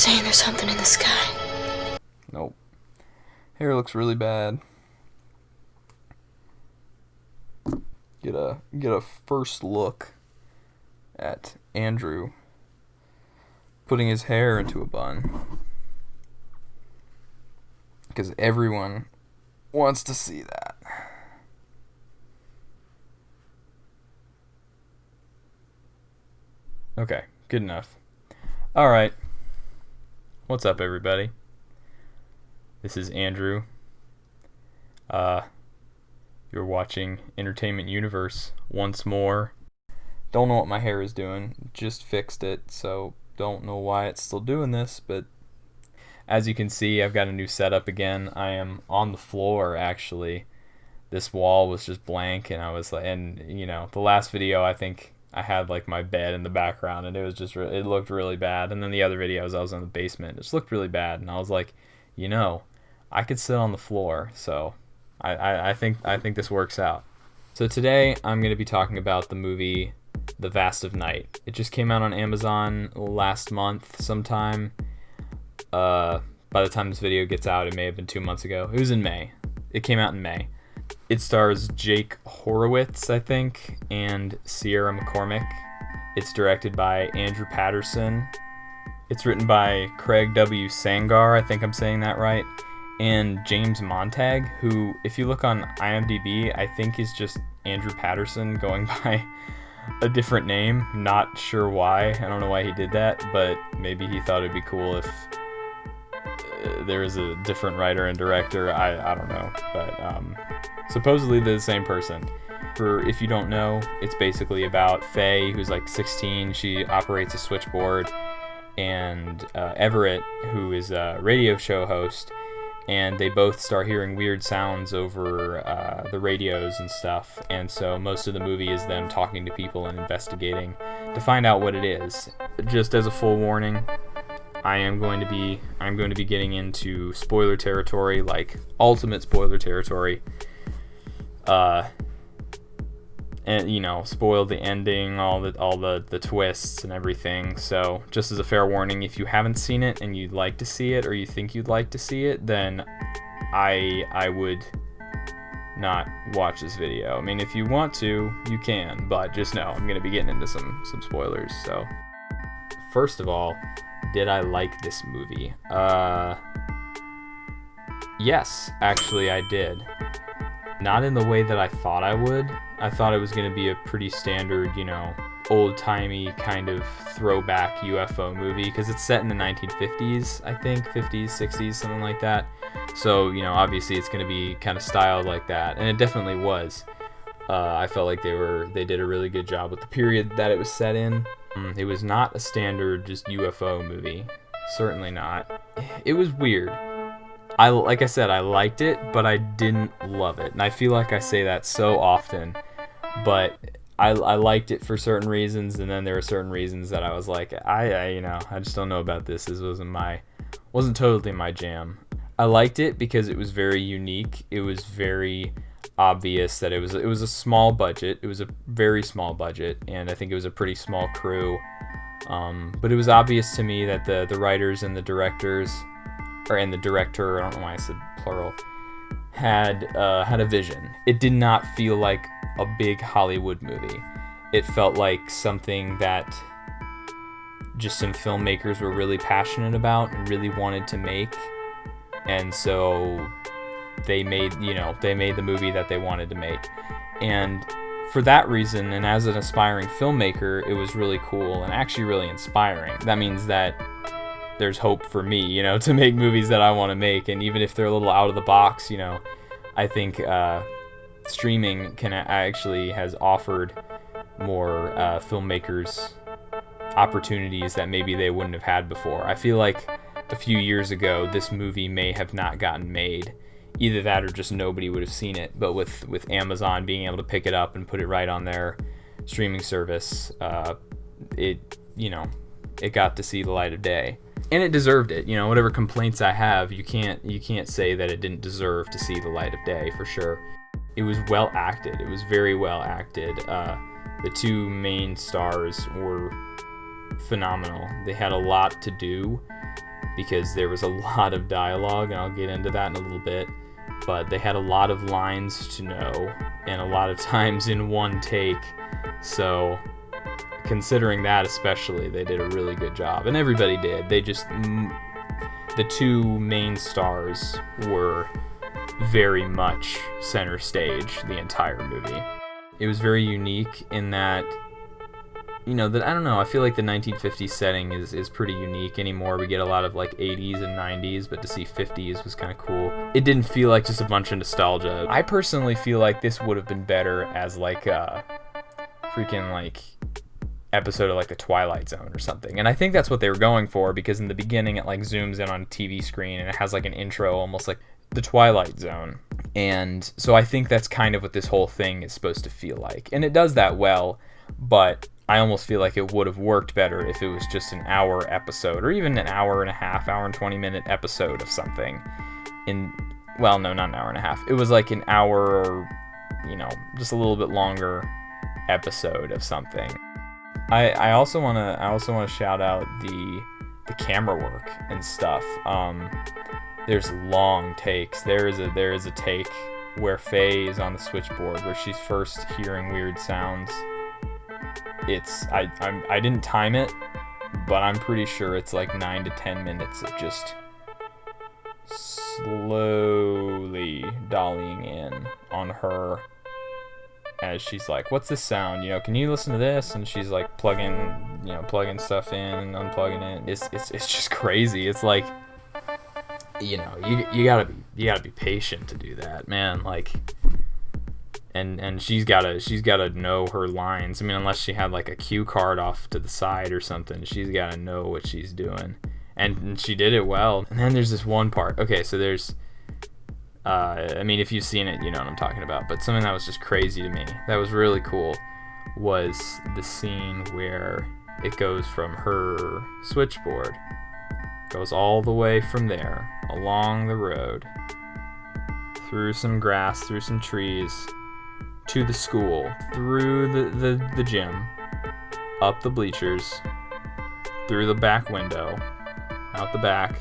saying there's something in the sky. Nope. Hair looks really bad. Get a first look at Andrew putting his hair into a bun. Because everyone wants to see that. Okay, good enough. Alright. What's up, everybody? This is Andrew. You're watching Entertainment Universe once more. Don't know what my hair is doing. Just fixed it, so don't know why it's still doing this, but as you can see, I've got a new setup again. I am on the floor, actually. This wall was just blank, and I was like, and you know, the last video, I think I had like my bed in the background, and it was just, it looked really bad. And then the other videos, I was in the basement, it just looked really bad, and I was like, you know, I could sit on the floor, so I think this works out. So today, I'm going to be talking about the movie The Vast of Night. It just came out on Amazon last month sometime. By the time this video gets out, it may have been 2 months ago. It was in May. It came out in May. It stars Jake Horowitz, I think, and Sierra McCormick. It's directed by Andrew Patterson. It's written by Craig W. Sangar, I think I'm saying that right, and James Montag, who, if you look on IMDb, I think is just Andrew Patterson going by a different name. Not sure why. I don't know why he did that, but maybe he thought it'd be cool if there was a different writer and director. I don't know, but supposedly they're the same person. For if you don't know, it's basically about Faye, who's like 16. She operates a switchboard, and Everett, who is a radio show host, and they both start hearing weird sounds over the radios and stuff. And so most of the movie is them talking to people and investigating to find out what it is. Just as a full warning, I'm going to be getting into spoiler territory, like ultimate spoiler territory. And you know, spoil the ending, all the twists and everything. So just as a fair warning, if you haven't seen it and you'd like to see it, or you think you'd like to see it, then I would not watch this video. I mean, if you want to, you can, but just know I'm gonna be getting into some spoilers. So first of all, did I like this movie? Yes, actually I did. Not in the way that I thought I would. I thought it was going to be a pretty standard, you know, old-timey kind of throwback UFO movie, because it's set in the 1950s, I think, 50s, 60s, something like that. So, you know, obviously it's going to be kind of styled like that, and it definitely was. I felt like they did a really good job with the period that it was set in. It was not a standard just UFO movie. Certainly not. It was weird. Like I said, I liked it, but I didn't love it. And I feel like I say that so often, but I liked it for certain reasons, and then there were certain reasons that I was like, I just don't know about this. This wasn't totally my jam. I liked it because it was very unique. It was very obvious that it was a small budget. It was a very small budget, and I think it was a pretty small crew. But it was obvious to me that the writers and the directors, and the director, I don't know why I said plural, had a vision. It did not feel like a big Hollywood movie. It felt like something that just some filmmakers were really passionate about and really wanted to make, and so they made the movie that they wanted to make. And for that reason, and as an aspiring filmmaker, it was really cool and actually really inspiring. That means that there's hope for me, you know, to make movies that I want to make. And even if they're a little out of the box, you know, I think streaming has offered more filmmakers opportunities that maybe they wouldn't have had before. I feel like a few years ago, this movie may have not gotten made. Either that or just nobody would have seen it. But with Amazon being able to pick it up and put it right on their streaming service, it got to see the light of day. And it deserved it. You know, whatever complaints I have, you can't say that it didn't deserve to see the light of day, for sure. It was well acted. It was very well acted. The two main stars were phenomenal. They had a lot to do, because there was a lot of dialogue, and I'll get into that in a little bit. But they had a lot of lines to know, and a lot of times in one take. So, considering that especially, they did a really good job. And everybody did. They just... The two main stars were very much center stage the entire movie. It was very unique in that... I don't know, I feel like the 1950s setting is pretty unique anymore. We get a lot of like 80s and 90s, but to see 50s was kind of cool. It didn't feel like just a bunch of nostalgia. I personally feel like this would have been better as like a freaking like episode of like the Twilight Zone or something. And I think that's what they were going for, because in the beginning it like zooms in on a TV screen and it has like an intro almost like the Twilight Zone. And so I think that's kind of what this whole thing is supposed to feel like. And it does that well, but I almost feel like it would have worked better if it was just an hour episode, or even an hour and a half, hour and 20-minute episode of something. Well, no, not an hour and a half. It was like an hour or, just a little bit longer episode of something. I also want to shout out the camera work and stuff. There's long takes. There is a take where Faye is on the switchboard, where she's first hearing weird sounds. I didn't time it, but I'm pretty sure it's like 9 to 10 minutes of just slowly dollying in on her as she's like, what's this sound? Can you listen to this? And she's like plugging stuff in and unplugging it. It's just crazy. It's like, you gotta be patient to do that, man. Like, and she's gotta know her lines. I mean, unless she had like a cue card off to the side or something, she's gotta know what she's doing. And she did it well. And then there's this one part. Okay, so there's, if you've seen it, you know what I'm talking about. But something that was just crazy to me, that was really cool, was the scene where it goes from her switchboard, goes all the way from there, along the road, through some grass, through some trees, to the school, through the gym, up the bleachers, through the back window, out the back,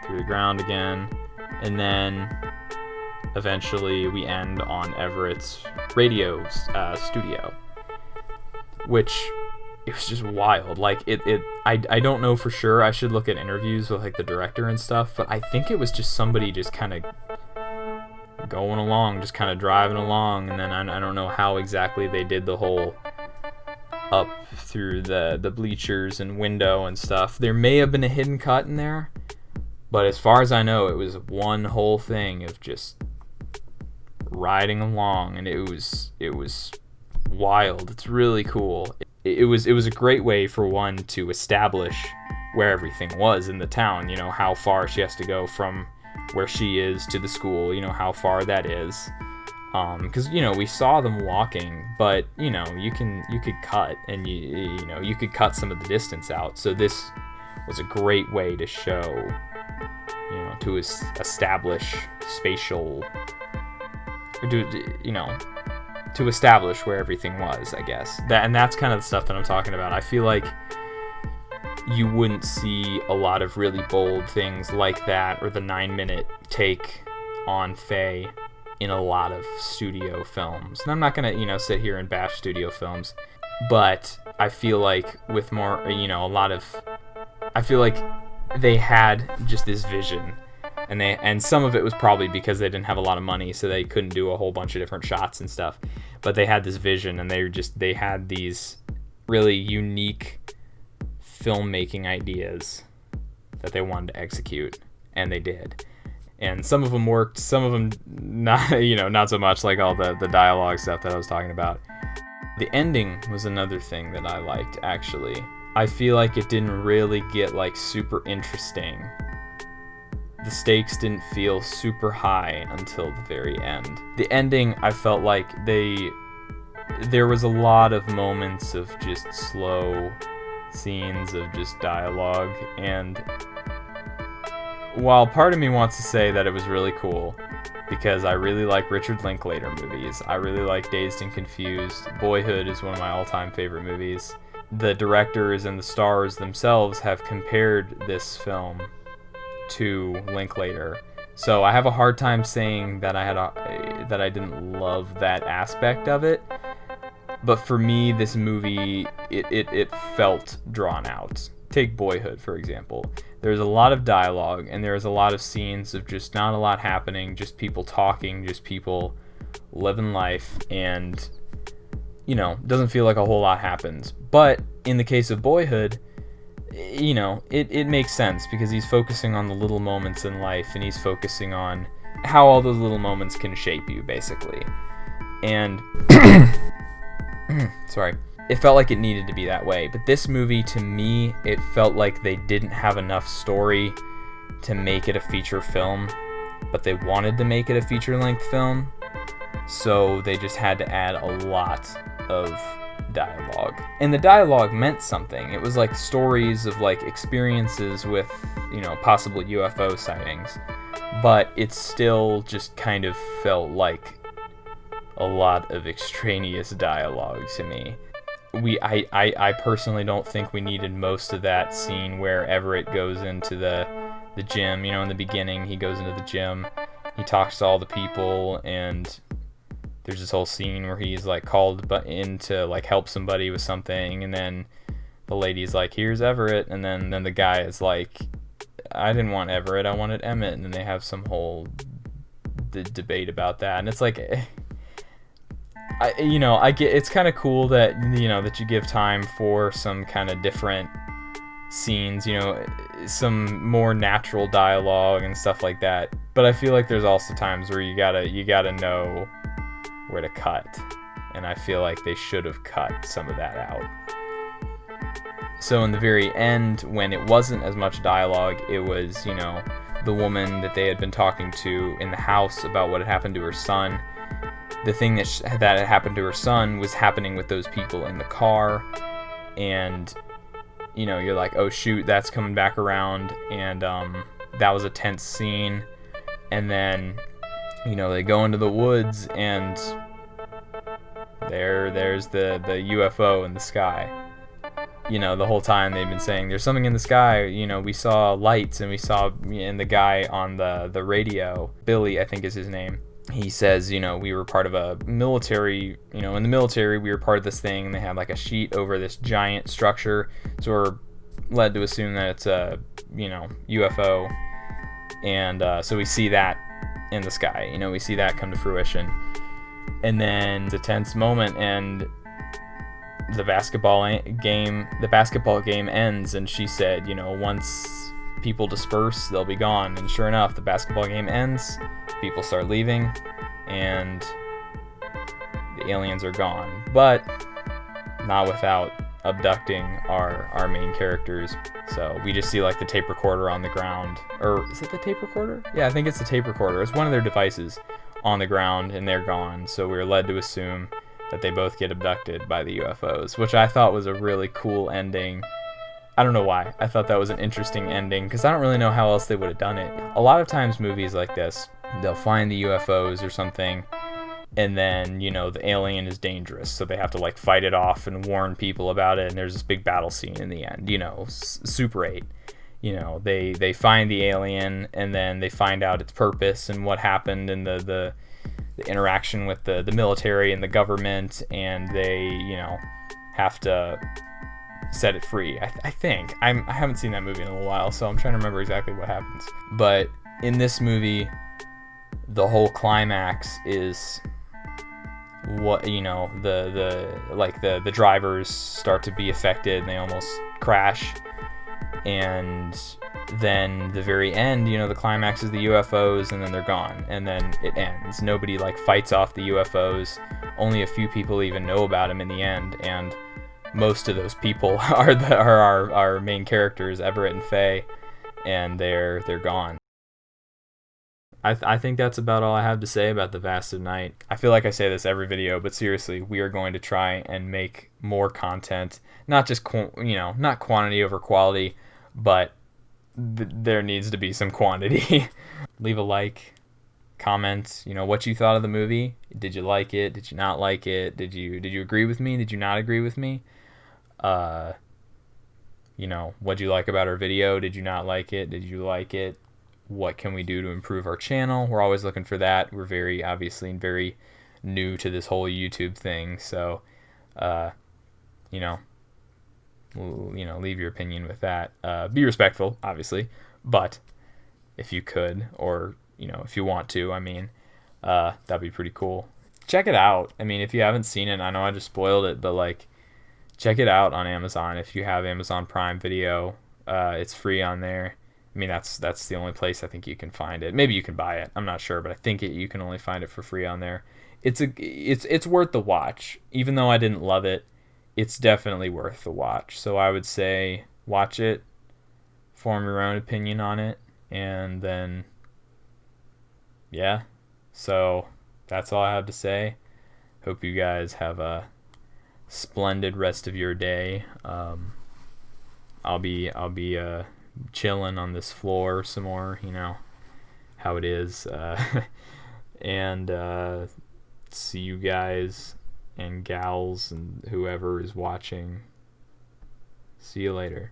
through the ground again, and then eventually we end on Everett's radio studio, which, it was just wild. Like, I don't know for sure. I should look at interviews with like the director and stuff, but I think it was just somebody just kind of going along, just kind of driving along, and then I don't know how exactly they did the whole up through the bleachers and window and stuff. There may have been a hidden cut in there, but as far as I know, it was one whole thing of just riding along, and it was wild. It's really cool. It was a great way for one to establish where everything was in the town, how far she has to go from where she is to the school, how far that is. Because we saw them walking, but you could cut, and you could cut some of the distance out. So this was a great way to show, to establish spatial, to establish where everything was, I guess. That's kind of the stuff that I'm talking about. I feel like you wouldn't see a lot of really bold things like that, or the 9-minute take on Faye, in a lot of studio films. And I'm not gonna, sit here and bash studio films, but I feel like with more, I feel like they had just this vision, and some of it was probably because they didn't have a lot of money, so they couldn't do a whole bunch of different shots and stuff. But they had this vision, and they had these really unique filmmaking ideas that they wanted to execute, and they did. And some of them worked, some of them not, not so much, like all the dialogue stuff that I was talking about. The ending was another thing that I liked, actually. I feel like it didn't really get like super interesting. The stakes didn't feel super high until the very end. The ending, I felt like there was a lot of moments of just slow scenes of just dialogue, and while part of me wants to say that it was really cool, because I really like Richard Linklater movies, I really like Dazed and Confused, Boyhood is one of my all-time favorite movies, the directors and the stars themselves have compared this film to Linklater. So I have a hard time saying that I didn't love that aspect of it. But for me, this movie, it felt drawn out. Take Boyhood, for example. There's a lot of dialogue, and there's a lot of scenes of just not a lot happening, just people talking, just people living life, and, doesn't feel like a whole lot happens. But in the case of Boyhood, it makes sense because he's focusing on the little moments in life, and he's focusing on how all those little moments can shape you, basically. And sorry, it felt like it needed to be that way. But this movie, to me, it felt like they didn't have enough story to make it a feature film, but they wanted to make it a feature-length film, so they just had to add a lot of dialogue. And the dialogue meant something. It was like stories of like experiences with, possible UFO sightings, but it still just kind of felt like a lot of extraneous dialogue to me. I personally don't think we needed most of that scene where Everett goes into the gym. In the beginning, he goes into the gym, he talks to all the people, and there's this whole scene where he's like called in to like help somebody with something, and then the lady's like, here's Everett, and then the guy is like, I didn't want Everett, I wanted Emmett, and then they have some whole debate about that, and it's like, I get, it's kind of cool that that you give time for some kind of different scenes, some more natural dialogue and stuff like that. But I feel like there's also times where you gotta know where to cut, and I feel like they should have cut some of that out. So in the very end, when it wasn't as much dialogue, it was the woman that they had been talking to in the house about what had happened to her son. The thing that had happened to her son was happening with those people in the car, and you're like, oh shoot, that's coming back around, and that was a tense scene. And then they go into the woods, and there's the UFO in the sky. The whole time they've been saying there's something in the sky. We saw lights, and we saw, and the guy on the radio, Billy I think is his name, he says, we were part of a military, in the military, we were part of this thing, and they had like a sheet over this giant structure, so we're led to assume that it's a, UFO, and so we see that in the sky, we see that come to fruition, and then it's a tense moment, and the basketball game ends, and she said, once people disperse, they'll be gone, and sure enough, the basketball game ends, people start leaving, and the aliens are gone, but not without abducting our main characters. So we just see like the tape recorder on the ground, or is it the tape recorder? Yeah, I think it's the tape recorder. It's one of their devices on the ground, and they're gone, so we're led to assume that they both get abducted by the UFOs, which I thought was a really cool ending. I don't know why. I thought that was an interesting ending, because I don't really know how else they would have done it. A lot of times movies like this, they'll find the UFOs or something, and then, the alien is dangerous, so they have to like fight it off and warn people about it, and there's this big battle scene in the end, Super 8. They find the alien, and then they find out its purpose and what happened, and the interaction with the military and the government, and they, have to set it free. I think. I haven't seen that movie in a little while, so I'm trying to remember exactly what happens. But in this movie, the whole climax is what, the drivers start to be affected, and they almost crash, and then the very end, the climax is the UFOs, and then they're gone, and then it ends. Nobody like fights off the UFOs. Only a few people even know about them in the end, and most of those people are our main characters, Everett and Faye, and they're gone. I think that's about all I have to say about The Vast of Night. I feel like I say this every video, but seriously, we are going to try and make more content, not just not quantity over quality, but there needs to be some quantity. Leave a like, comment, what you thought of the movie. Did you like it? Did you not like it? Did you agree with me? Did you not agree with me? Uh, what'd you like about our video? Did you not like it? Did you like it? What can we do to improve our channel? We're always looking for that. We're very new to this whole YouTube thing, so uh, you know, leave your opinion with that. Be respectful, obviously, but if you could, or if you want to, that'd be pretty cool. Check it out. I mean, if you haven't seen it, I know I just spoiled it, but like, check it out on Amazon if you have Amazon Prime Video. It's free on there. I mean, that's the only place I think you can find it. Maybe you can buy it. I'm not sure, but I think you can only find it for free on there. It's worth the watch. Even though I didn't love it, it's definitely worth the watch. So I would say watch it, form your own opinion on it, and then yeah. So that's all I have to say. Hope you guys have a splendid rest of your day. I'll be chilling on this floor some more, how it is. And see you guys and gals and whoever is watching. See you later.